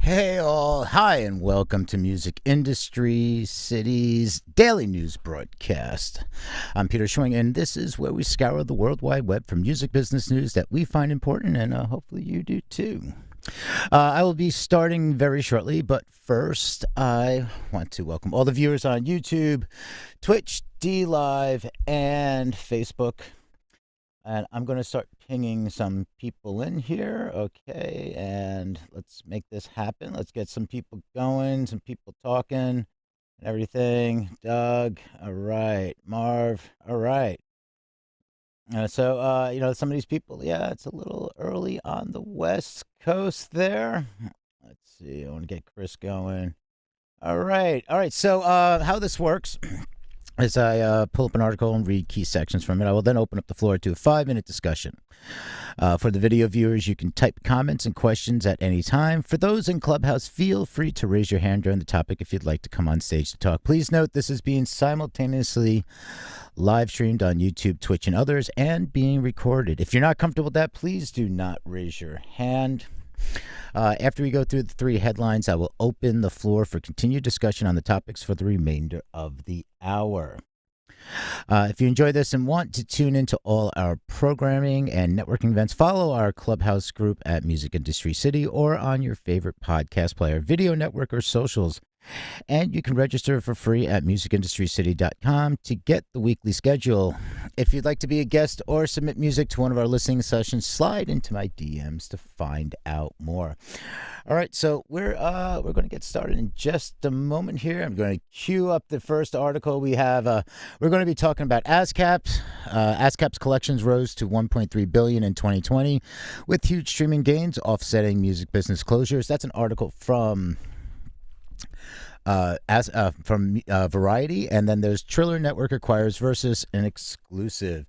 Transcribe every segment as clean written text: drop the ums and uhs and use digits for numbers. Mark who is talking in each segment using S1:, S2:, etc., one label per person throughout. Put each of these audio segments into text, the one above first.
S1: Hey all, hi and welcome to Music Industry City's daily news broadcast. I'm Peter Schwing and this is where we scour the World Wide Web for music business news that we find important and hopefully you do too. I will be starting very shortly, but first I want to welcome all the viewers on YouTube, Twitch, DLive, and Facebook. And I'm going to start pinging some people in here. Okay, and let's make this happen. Let's get some people going, some people talking and everything. Doug, all right. Marv, all right. Some of these people, yeah, it's a little early on the West Coast there. Let's see. I want to get Chris going. All right. So how this works as I pull up an article and read key sections from it, I will then open up the floor to a 5-minute discussion. For the video viewers, you can type comments and questions at any time. For those in Clubhouse, feel free to raise your hand during the topic if you'd like to come on stage to talk. Please note this is being simultaneously live streamed on YouTube, Twitch, and others, and being recorded. If you're not comfortable with that, please do not raise your hand. After we go through the 3 headlines, I will open the floor for continued discussion on the topics for the remainder of the hour. If you enjoy this and want to tune into all our programming and networking events, follow our Clubhouse group at Music Industry City or on your favorite podcast player, video network, or socials. And you can register for free at musicindustrycity.com to get the weekly schedule. If you'd like to be a guest or submit music to one of our listening sessions, slide into my DMs to find out more. All right, so we're going to get started in just a moment here. I'm going to queue up the first article we have. We're going to be talking about ASCAP. ASCAP's collections rose to $1.3 billion in 2020, with huge streaming gains offsetting music business closures. That's an article from Variety, and then there's Triller Network acquires Verzuz, an exclusive.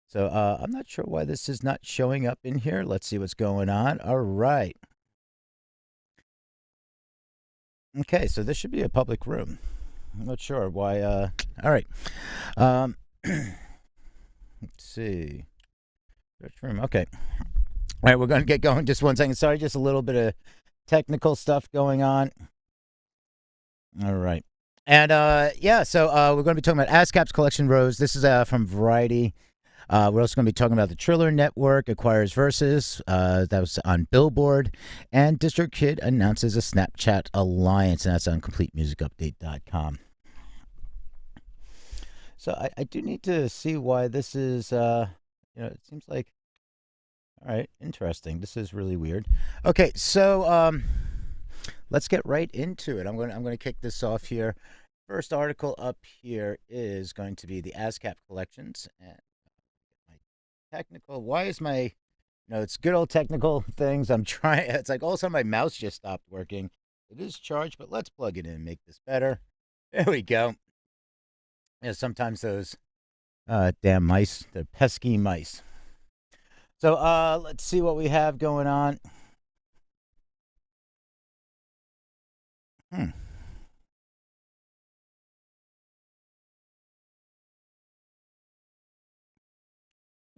S1: So I'm not sure why this is not showing up in here. Let's see what's going on. All right. Okay, so this should be a public room. I'm not sure why. All right. Let's see. Search room. Okay. All right, we're going to get going. Just 1 second. Sorry, just a little bit of technical stuff going on. All right. And so we're going to be talking about ASCAP's collection rose. This is from Variety. We're also going to be talking about the Triller Network acquires Verzuz. That was on Billboard. And DistroKid announces a Snapchat alliance, and that's on CompleteMusicUpdate.com. So I do need to see why this is, it seems like, all right, interesting. This is really weird. Okay, so let's get right into it. I'm going to kick this off here. First article up here is going to be the ASCAP collections. And my technical, why is my, it's good old technical things. I'm trying, it's like all of a sudden my mouse just stopped working. It is charged, but let's plug it in and make this better. There we go. Sometimes those damn mice, they're pesky mice. So let's see what we have going on. Let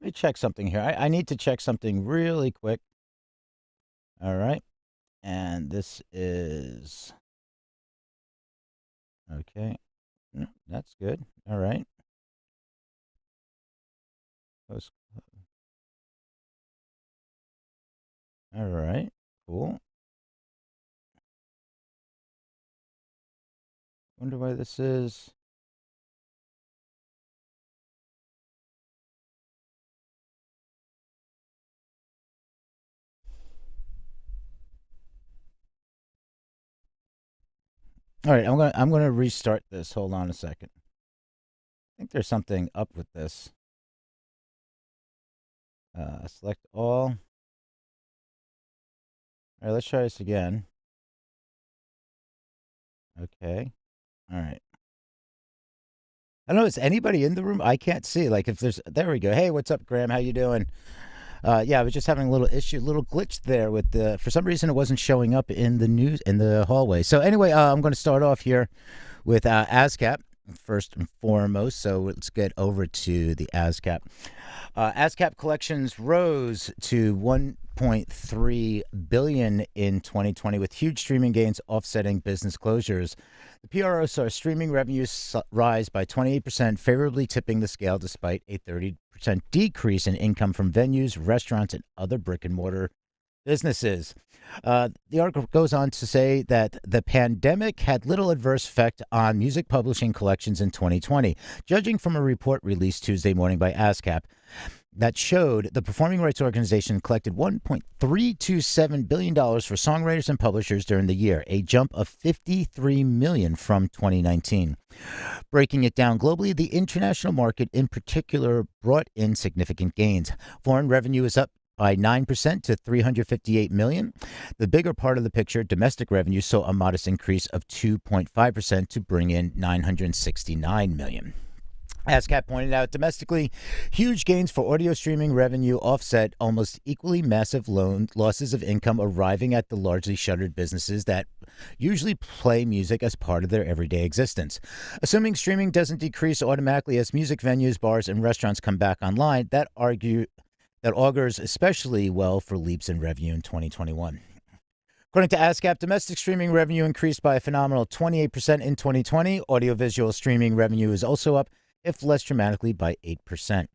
S1: me check something here. I need to check something really quick. All right. And this is... Okay. That's good. All right. All right. Cool. Wonder why this is... All right, I'm gonna restart this. Hold on a second. I think there's something up with this. Select all. All right, let's try this again. Okay. All right. I don't know, is anybody in the room? I can't see. Like if there's, there we go. Hey, what's up, Graham? How you doing? Yeah, I was just having a little issue, little glitch there with the, for some reason it wasn't showing up in the news, in the hallway. So anyway, I'm going to start off here with ASCAP. first and foremost. So let's get over to the ASCAP. ASCAP collections rose to 1.3 billion in 2020, with huge streaming gains offsetting business closures. The PRO saw streaming revenues rise by 28%, favorably tipping the scale despite a 30% decrease in income from venues, restaurants, and other brick-and-mortar businesses. The article goes on to say that the pandemic had little adverse effect on music publishing collections in 2020, judging from a report released Tuesday morning by ASCAP that showed the performing rights organization collected $1.327 billion for songwriters and publishers during the year, a jump of $53 million from 2019. Breaking it down globally, the international market in particular brought in significant gains. Foreign revenue is up by 9% to $358 million. The bigger part of the picture, domestic revenue, saw a modest increase of 2.5% to bring in $969 million. ASCAP pointed out domestically, huge gains for audio streaming revenue offset almost equally massive losses of income arriving at the largely shuttered businesses that usually play music as part of their everyday existence. Assuming streaming doesn't decrease automatically as music venues, bars, and restaurants come back online, that augurs especially well for leaps in revenue in 2021. According to ASCAP, domestic streaming revenue increased by a phenomenal 28% in 2020. Audiovisual streaming revenue is also up, if less dramatically, by 8%.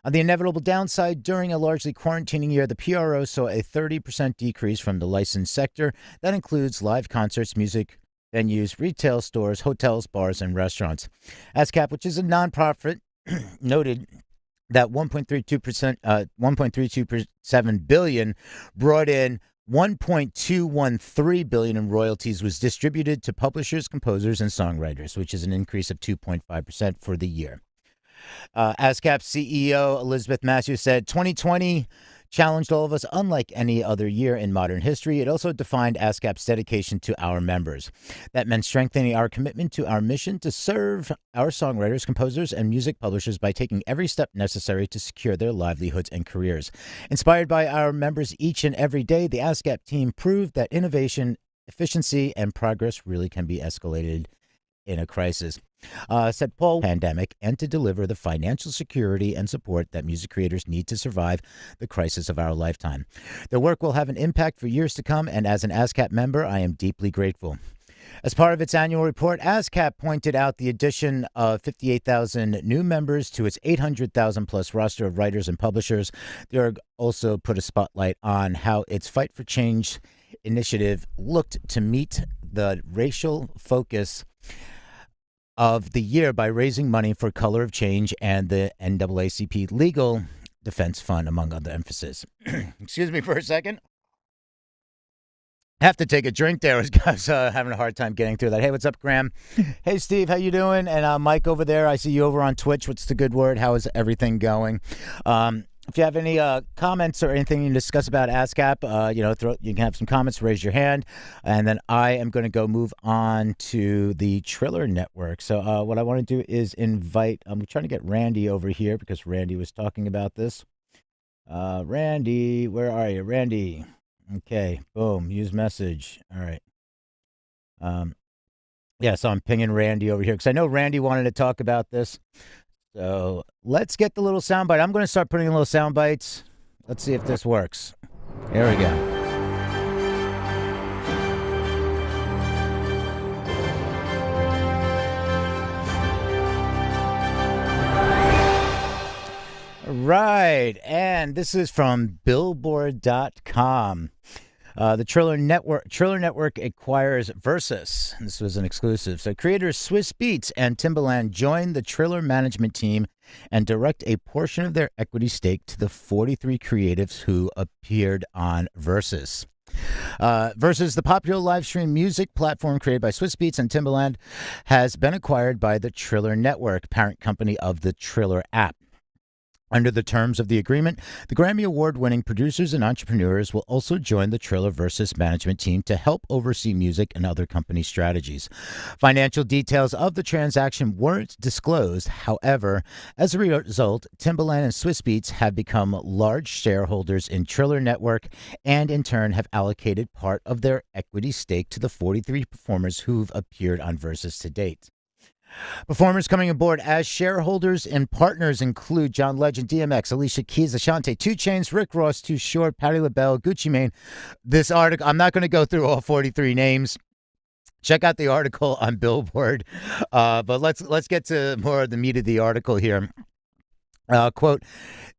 S1: On the inevitable downside, during a largely quarantining year, the PRO saw a 30% decrease from the licensed sector. That includes live concerts, music venues, retail stores, hotels, bars, and restaurants. ASCAP, which is a nonprofit, noted that 1.327 billion brought in $1.213 billion in royalties was distributed to publishers, composers, and songwriters, which is an increase of 2.5% for the year. ASCAP CEO Elizabeth Matthews said, 2020 challenged all of us unlike any other year in modern history. It also defined ASCAP's dedication to our members. That meant strengthening our commitment to our mission to serve our songwriters, composers, and music publishers by taking every step necessary to secure their livelihoods and careers. Inspired by our members each and every day, the ASCAP team proved that innovation, efficiency, and progress really can be escalated in a crisis. Said Paul, pandemic, and to deliver the financial security and support that music creators need to survive the crisis of our lifetime. Their work will have an impact for years to come, and as an ASCAP member, I am deeply grateful. As part of its annual report, ASCAP pointed out the addition of 58,000 new members to its 800,000 plus roster of writers and publishers. The org also put a spotlight on how its Fight for Change initiative looked to meet the racial focus of the year by raising money for Color of Change and the NAACP Legal Defense Fund, among other emphasis. Excuse me for a second. Have to take a drink there. I was having a hard time getting through that. Hey, what's up, Graham? Hey, Steve, how you doing? And Mike over there, I see you over on Twitch. What's the good word? How is everything going? If you have any comments or anything you discuss about ASCAP, you can have some comments, raise your hand, and then I am going to go move on to the Triller network. So what I want to do is invite, I'm trying to get Randy over here because Randy was talking about this. Randy, where are you? Randy. Okay, boom, use message. All right. Yeah, so I'm pinging Randy over here because I know Randy wanted to talk about this. So let's get the little soundbite. I'm going to start putting in little sound bites. Let's see if this works. There we go. Right, and this is from Billboard.com. The Triller Network acquires Verzuz. This was an exclusive. So creators Swiss Beats and Timbaland joined the Triller management team and direct a portion of their equity stake to the 43 creatives who appeared on Verzuz. Verzuz, the popular live stream music platform created by Swiss Beats and Timbaland, has been acquired by the Triller Network, parent company of the Triller app. Under the terms of the agreement, the Grammy Award-winning producers and entrepreneurs will also join the Triller Verzuz management team to help oversee music and other company strategies. Financial details of the transaction weren't disclosed. However, as a result, Timbaland and Swiss Beats have become large shareholders in Triller Network and in turn have allocated part of their equity stake to the 43 performers who've appeared on Verzuz to date. Performers coming aboard as shareholders and partners include John Legend, DMX, Alicia Keys, Ashanti, 2 Chainz, Rick Ross, Too Short, Patti LaBelle, Gucci Mane. This article, I'm not going to go through all 43 names. Check out the article on Billboard. But let's get to more of the meat of the article here. Quote,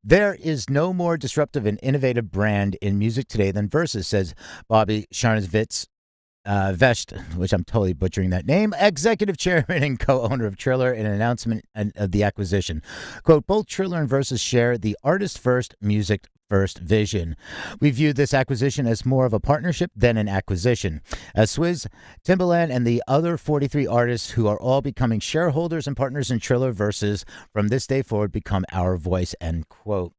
S1: there is no more disruptive and innovative brand in music today than Verzuz, says Bobby Sharnavitz. Vesht, which I'm totally butchering that name, executive chairman and co-owner of Triller, in an announcement of the acquisition. Quote, both Triller and Verzuz share the artist first, music first vision. We view this acquisition as more of a partnership than an acquisition. As Swizz, Timbaland, and the other 43 artists who are all becoming shareholders and partners in Triller Verzuz from this day forward become our voice, end quote.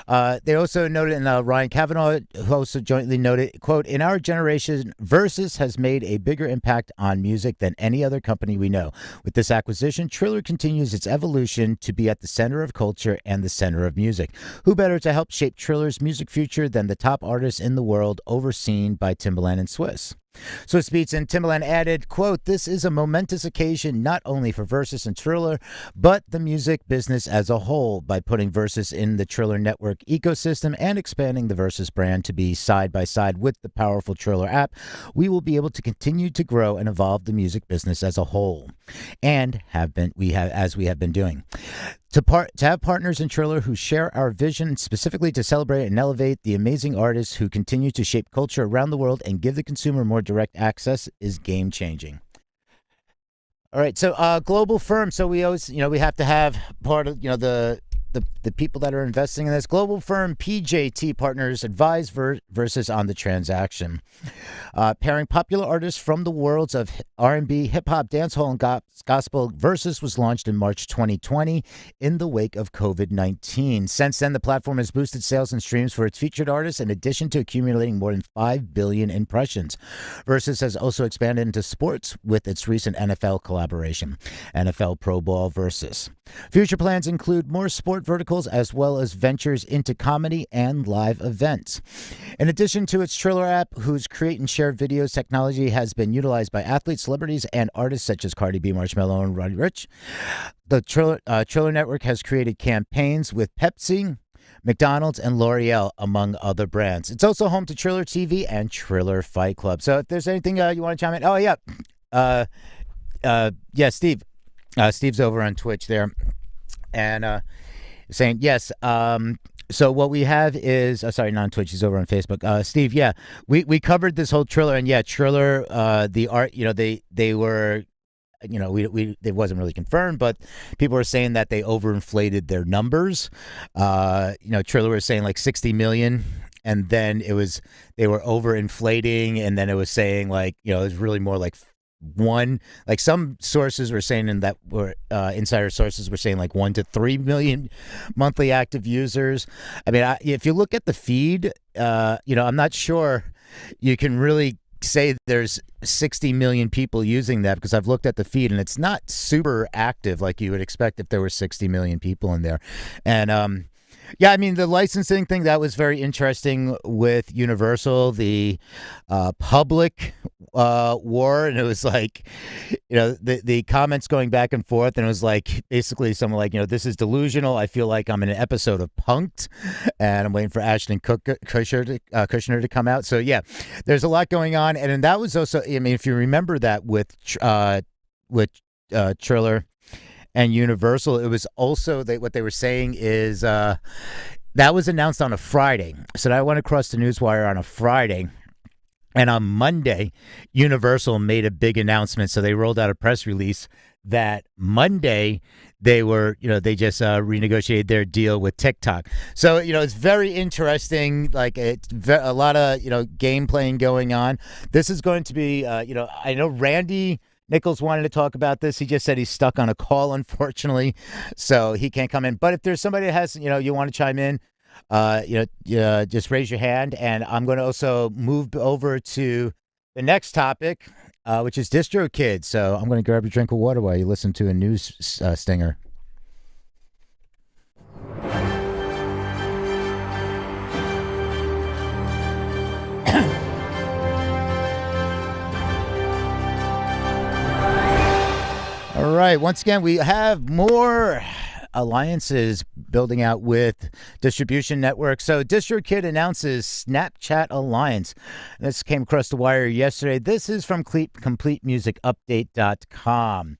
S1: They also noted, and Ryan Kavanaugh also jointly noted, quote, in our generation, Verzuz has made a bigger impact on music than any other company we know. With this acquisition, Triller continues its evolution to be at the center of culture and the center of music. Who better to help shape Triller's music future than the top artists in the world, overseen by Timbaland and Swizz? Swizz Beatz and Timbaland added, quote, this is a momentous occasion not only for Verzuz and Triller, but the music business as a whole. By putting Verzuz in the Triller network ecosystem and expanding the Verzuz brand to be side by side with the powerful Triller app, we will be able to continue to grow and evolve the music business as a whole, and we have been doing. To have partners in Triller who share our vision, specifically to celebrate and elevate the amazing artists who continue to shape culture around the world and give the consumer more direct access, is game changing. All right, so global firm. So we always, we have to have part of, the people that are investing in this. Global firm PJT Partners advised Verzuz on the transaction. Pairing popular artists from the worlds of R&B, hip-hop, dancehall, and gospel, Verzuz was launched in March 2020 in the wake of COVID-19. Since then, the platform has boosted sales and streams for its featured artists, in addition to accumulating more than 5 billion impressions. Verzuz has also expanded into sports with its recent NFL collaboration, NFL Pro Bowl Verzuz. Future plans include more sport verticals as well as ventures into comedy and live events. In addition to its Triller app, whose create and share videos technology has been utilized by athletes, celebrities, and artists such as Cardi B, Marshmello, and Roddy Ricch, the Triller network has created campaigns with Pepsi, McDonald's, and L'Oreal, among other brands. It's also home to Triller TV and Triller Fight Club. So if there's anything you want to chime in, Steve. Steve's over on Twitch there, and saying yes. So what we have is, not on Twitch. He's over on Facebook. Steve, yeah, we covered this whole Triller, and yeah, Triller, the art, they were, it wasn't really confirmed, but people were saying that they overinflated their numbers. Triller was saying like 60 million. And then they were overinflating, and then it was saying like, it was really more like some sources were saying, and that were insider sources were saying like 1 to 3 million monthly active users. I mean, if you look at the feed, I'm not sure you can really say there's 60 million people using that, because I've looked at the feed and it's not super active like you would expect if there were 60 million people in there. And yeah, I mean, the licensing thing, that was very interesting with Universal, the public war. And it was like, the comments going back and forth. And it was like, basically someone like, this is delusional. I feel like I'm in an episode of Punk'd, and I'm waiting for Ashton Kushner to come out. So yeah, there's a lot going on. And then that was also, I mean, if you remember that with Triller and Universal, it was also what they were saying is that was announced on a Friday. So that went across the newswire on a Friday. And on Monday, Universal made a big announcement. So they rolled out a press release that Monday they were, they just renegotiated their deal with TikTok. So, it's very interesting. Like, it's a lot of, game playing going on. This is going to be, I know Randy Nichols wanted to talk about this. He just said he's stuck on a call, unfortunately, so he can't come in. But if there's somebody that has, you want to chime in, just raise your hand. And I'm going to also move over to the next topic, which is DistroKid. So I'm going to grab a drink of water while you listen to a news stinger. All All right. Once again, we have more alliances building out with distribution networks. So DistroKid announces Snapchat alliance. This came across the wire yesterday. This is from CompleteMusicUpdate.com.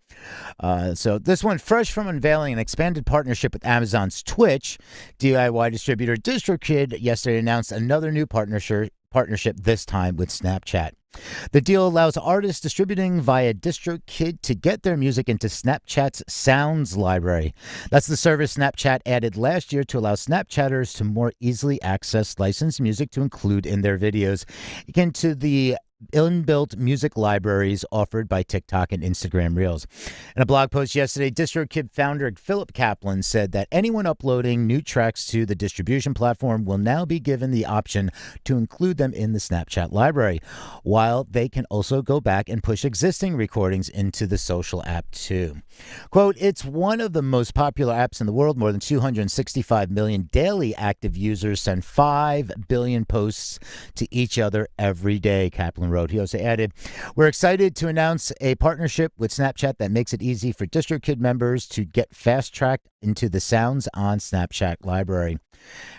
S1: So this one, fresh from unveiling an expanded partnership with Amazon's Twitch, DIY distributor DistroKid yesterday announced another new partnership, this time with Snapchat. The deal allows artists distributing via DistroKid to get their music into Snapchat's Sounds library. That's the service Snapchat added last year to allow Snapchatters to more easily access licensed music to include in their videos into the inbuilt music libraries offered by TikTok and Instagram Reels. In a blog post yesterday, DistroKid founder Philip Kaplan said that anyone uploading new tracks to the distribution platform will now be given the option to include them in the Snapchat library, while they can also go back and push existing recordings into the social app too. Quote, "It's one of the most popular apps in the world. More than 265 million daily active users send 5 billion posts to each other every day," Kaplan wrote. He also added, "We're excited to announce a partnership with Snapchat that makes it easy for DistroKid members to get fast-tracked into the Sounds on Snapchat library."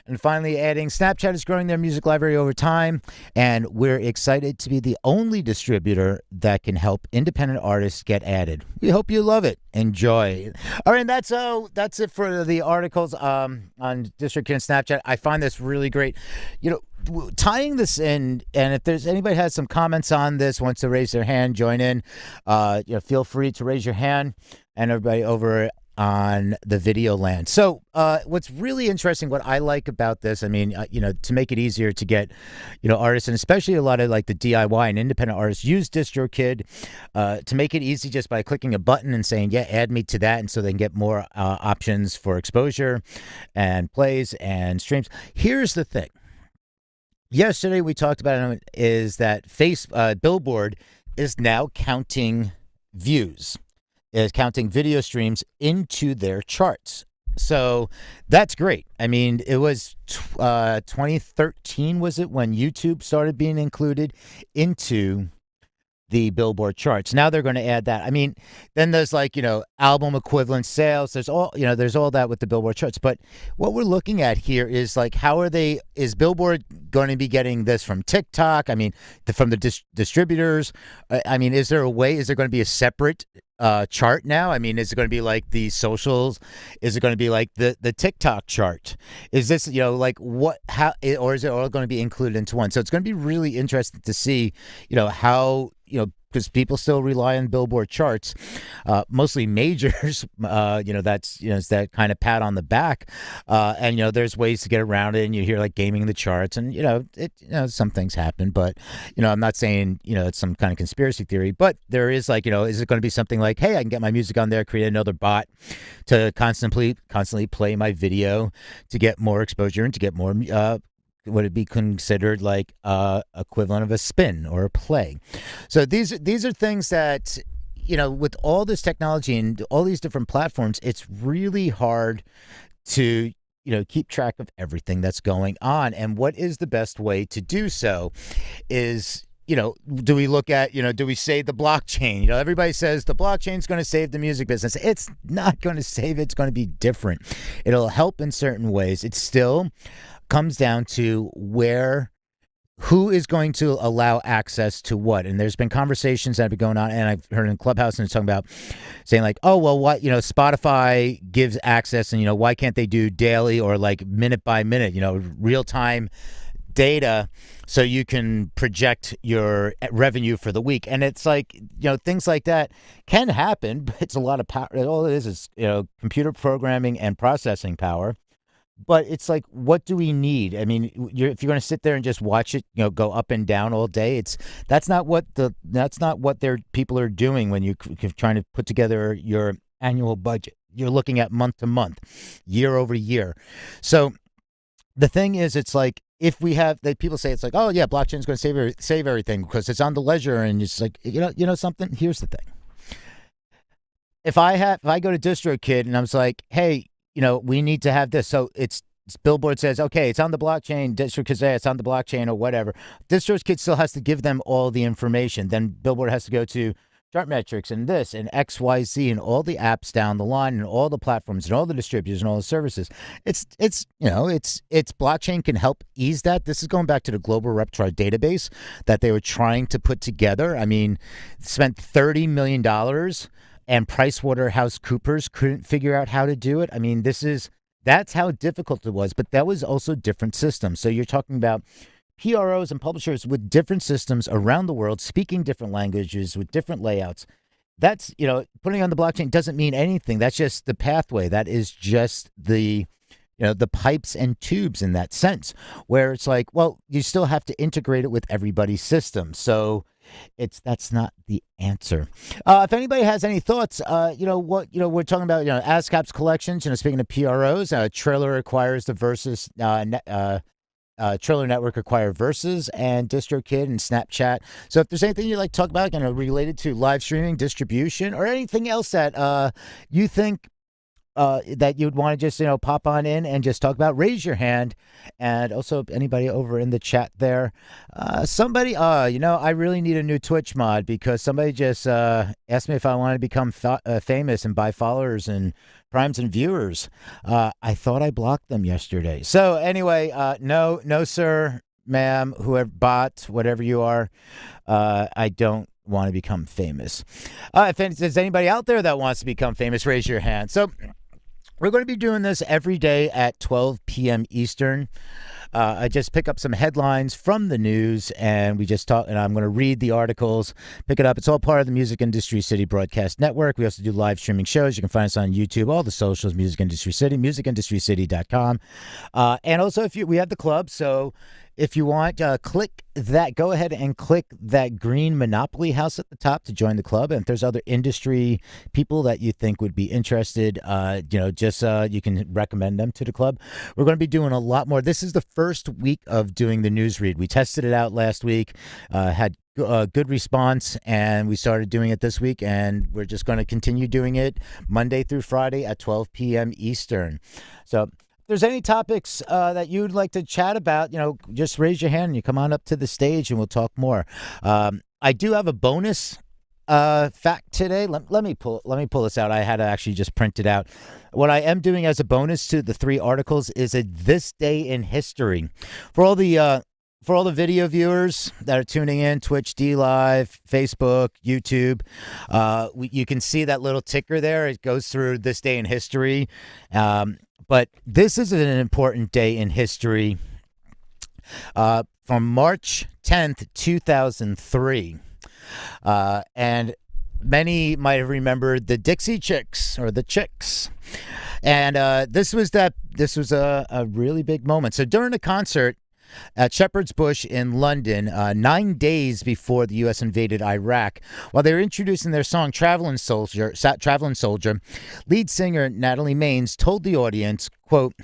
S1: And finally, adding, Snapchat is growing their music library over time, and we're excited to be the only distributor that can help independent artists get added. We hope you love it. Enjoy. All right, that's it for the articles on DistroKid and Snapchat. I find this really great. Tying this in, and if there's anybody has some comments on this, wants to raise their hand, join in, feel free to raise your hand, and everybody over on the video land. So what's really interesting, what I like about this, I mean, to make it easier to get, artists, and especially a lot of like the DIY and independent artists use DistroKid to make it easy just by clicking a button and saying, yeah, add me to that. And so they can get more options for exposure and plays and streams. Here's the thing. Yesterday we talked about it, is that Billboard is now counting views, is counting video streams into their charts. So that's great. I mean, it was 2013, was it, when YouTube started being included into the Billboard charts. Now they're going to add that. I mean, then there's like, album equivalent sales. There's all that with the Billboard charts. But what we're looking at here is like, is Billboard going to be getting this from TikTok? I mean, from the distributors? I mean, is there going to be a separate chart now? I mean, is it going to be like the socials? Is it going to be like the TikTok chart? Is this, or is it all going to be included into one? So it's going to be really interesting to see, how, because people still rely on Billboard charts, mostly majors. That's it's that kind of pat on the back, and there's ways to get around it. And you hear like gaming the charts, and some things happen, but I'm not saying it's some kind of conspiracy theory, but there is like is it going to be something like, hey, I can get my music on there, create another bot to constantly play my video to get more exposure and to get more would it be considered like equivalent of a spin or a play? So these are things that, with all this technology and all these different platforms, it's really hard to, keep track of everything that's going on. And what is the best way to do so is, do we look at, do we say the blockchain? Everybody says the blockchain's going to save the music business. It's not going to save it. It's going to be different. It'll help in certain ways. It still comes down to who is going to allow access to what. And there's been conversations that have been going on, and I've heard in Clubhouse, and it's talking about saying like, oh, well, what, Spotify gives access, and, why can't they do daily or like minute by minute, real time data so you can project your revenue for the week. And it's like, things like that can happen, but it's a lot of power. All it is, computer programming and processing power. But it's like, what do we need? I mean, if you're going to sit there and just watch it, go up and down all day, that's not what their people are doing when you're trying to put together your annual budget. You're looking at month to month, year over year. So the thing is, it's like, if we have that, people say it's like, oh yeah, blockchain is going to save everything because it's on the ledger, and it's like, something. Here's the thing: if I go to DistroKid and I'm just like, hey, we need to have this. So Billboard says, okay, it's on the blockchain. DistroKid says it's on the blockchain or whatever. DistroKid still has to give them all the information. Then Billboard has to go to chart metrics and this and XYZ and all the apps down the line and all the platforms and all the distributors and all the services. It's blockchain can help ease that. This is going back to the global repertoire database that they were trying to put together. I mean, spent $30 million and PricewaterhouseCoopers couldn't figure out how to do it. I mean, that's how difficult it was, but that was also different systems. So you're talking about PROs and publishers with different systems around the world, speaking different languages with different layouts. That's, putting on the blockchain doesn't mean anything. That's just the pathway. That is just the pipes and tubes in that sense, where it's like, well, you still have to integrate it with everybody's system. So that's not the answer. If anybody has any thoughts, we're talking about, ASCAP's collections. Speaking of PROs, Triller acquires the Verzuz. Triller Network acquired Verzuz and DistroKid and Snapchat. So if there's anything you'd like to talk about, related to live streaming, distribution, or anything else that you think that you'd want to just, pop on in and just talk about, raise your hand. And also anybody over in the chat there, somebody, I really need a new Twitch mod because somebody just asked me if I wanted to become famous and buy followers and primes and viewers. I thought I blocked them yesterday. So anyway, no, sir, ma'am, whoever, bot, whatever you are, I don't want to become famous. If there's anybody out there that wants to become famous, raise your hand. So we're going to be doing this every day at 12 p.m. Eastern. I just pick up some headlines from the news, and we just talk. And I'm going to read the articles, pick it up. It's all part of the Music Industry City Broadcast Network. We also do live streaming shows. You can find us on YouTube, all the socials, Music Industry City, musicindustrycity.com. And also, we have the club, so if you want, click that. Go ahead and click that green Monopoly house at the top to join the club. And if there's other industry people that you think would be interested, you can recommend them to the club. We're going to be doing a lot more. This is the first week of doing the newsread. We tested it out last week, had good response, and we started doing it this week, and we're just going to continue doing it Monday through Friday at 12 p.m. Eastern. So if there's any topics that you'd like to chat about, just raise your hand and you come on up to the stage and we'll talk more. I do have a bonus fact today. Let me pull this out. I had to actually just print it out. What I am doing as a bonus to the 3 articles is a This Day in History. For all the video viewers that are tuning in, Twitch, DLive, Facebook, YouTube, you can see that little ticker there. It goes through this day in history. But this is an important day in history from March 10th, 2003. And many might have remembered the Dixie Chicks or the Chicks. And this was a really big moment. So during a concert at Shepherd's Bush in London, 9 days before the U.S. invaded Iraq, while they were introducing their song Traveling Soldier, lead singer Natalie Maines told the audience, quote,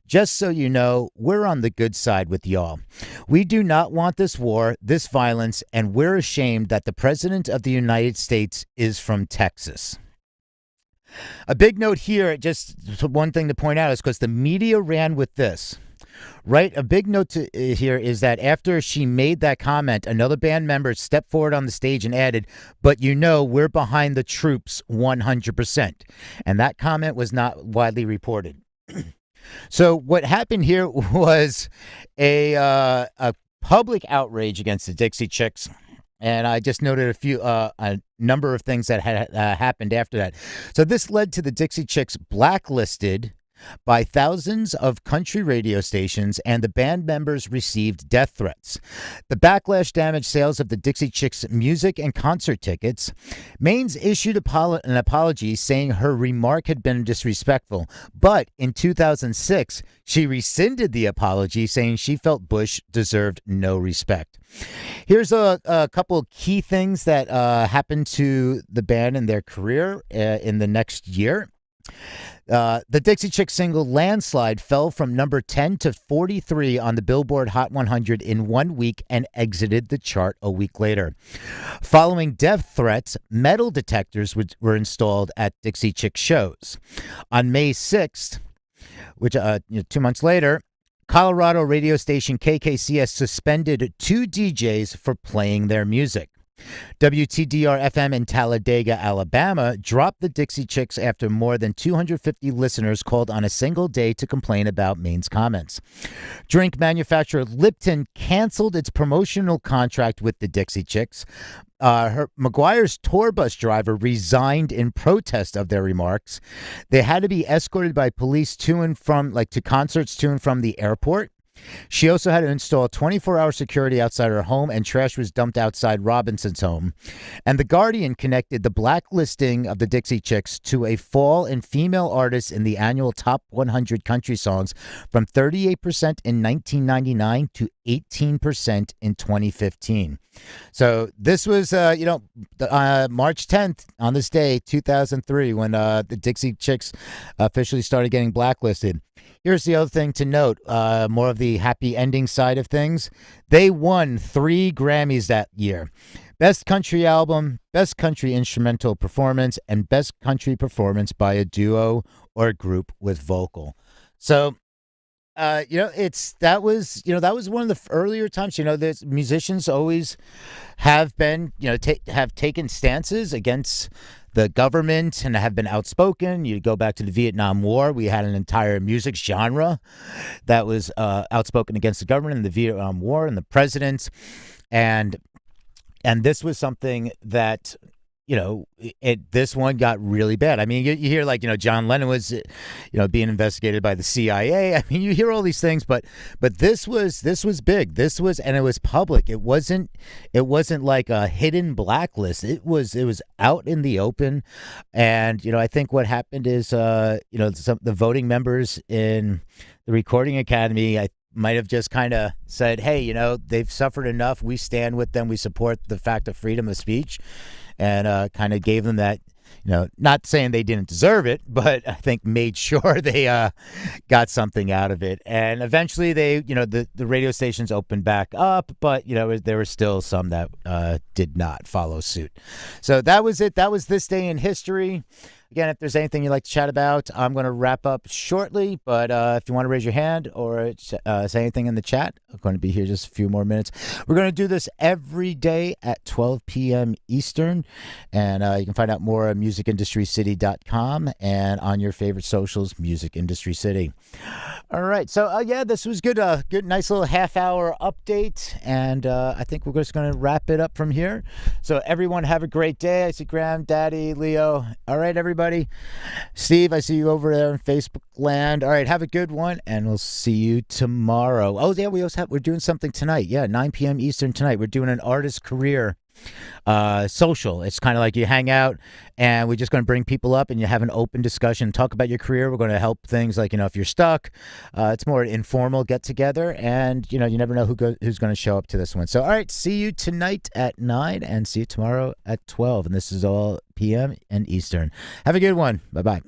S1: "Just so you know, we're on the good side with y'all. We do not want this war, this violence, and we're ashamed that the President of the United States is from Texas." A big note here, just one thing to point out, is because the media ran with this. Right. A big note here is that after she made that comment, another band member stepped forward on the stage and added, "But we're behind the troops 100%. And that comment was not widely reported. So what happened here was a public outrage against the Dixie Chicks. And I just noted a number of things that had happened after that. So this led to the Dixie Chicks blacklisted by thousands of country radio stations, and the band members received death threats. The backlash damaged sales of the Dixie Chicks music and concert tickets. Maines issued an apology saying her remark had been disrespectful, but in 2006, she rescinded the apology saying she felt Bush deserved no respect. Here's a couple key things that happened to the band in their career in the next year. The Dixie Chicks single Landslide fell from number 10 to 43 on the Billboard Hot 100 in 1 week and exited the chart a week later. Following death threats, metal detectors were installed at Dixie Chicks shows. On May 6th, which 2 months later, Colorado radio station KKCS suspended 2 DJs for playing their music. WTDR-FM in Talladega, Alabama, dropped the Dixie Chicks after more than 250 listeners called on a single day to complain about Maine's comments. Drink manufacturer Lipton canceled its promotional contract with the Dixie Chicks. McGuire's tour bus driver resigned in protest of their remarks. They had to be escorted by police to and from, to concerts to and from the airport. She also had to install 24-hour security outside her home, and trash was dumped outside Robinson's home. And The Guardian connected the blacklisting of the Dixie Chicks to a fall in female artists in the annual Top 100 country songs from 38% in 1999 to 18% in 2015. So this was, March 10th, on this day, 2003, when the Dixie Chicks officially started getting blacklisted. Here's the other thing to note, more of the happy ending side of things. They won 3 Grammys that year. Best Country Album, Best Country Instrumental Performance, and Best Country Performance by a Duo or Group with Vocal. So, that was one of the earlier times. The musicians always have been, have taken stances against the government and have been outspoken. You go back to the Vietnam War. We had an entire music genre that was outspoken against the government in the Vietnam War and the presidents. And this was something that, this one got really bad. I mean, you hear John Lennon was, being investigated by the CIA. I mean, you hear all these things, but this was big. And it was public. It wasn't like a hidden blacklist. It was out in the open. And, I think what happened is, the voting members in the Recording Academy, I might have just kind of said, hey, they've suffered enough. We stand with them. We support the fact of freedom of speech. And kind of gave them that, not saying they didn't deserve it, but I think made sure they got something out of it. And eventually they, the radio stations opened back up, but, there were still some that did not follow suit. So that was it. That was this day in history. Again, if there's anything you'd like to chat about, I'm going to wrap up shortly. But if you want to raise your hand or say anything in the chat, I'm going to be here just a few more minutes. We're going to do this every day at 12 p.m. Eastern. And you can find out more at musicindustrycity.com and on your favorite socials, Music Industry City. All right. So, this was good. Good, nice little half-hour update. And I think we're just going to wrap it up from here. So, everyone, have a great day. I see Graham, Daddy, Leo. All right, everybody. Steve, I see you over there in Facebook land. All right, have a good one, and we'll see you tomorrow. Oh, yeah, we're doing something tonight. Yeah, 9 p.m. Eastern tonight. We're doing an artist career social. It's kind of like you hang out, and we're just going to bring people up, and you have an open discussion, talk about your career. We're going to help things like, if you're stuck. It's more an informal get-together, and, you never know who's going to show up to this one. So, all right, see you tonight at 9, and see you tomorrow at 12, and this is all p.m. and Eastern. Have a good one. Bye-bye.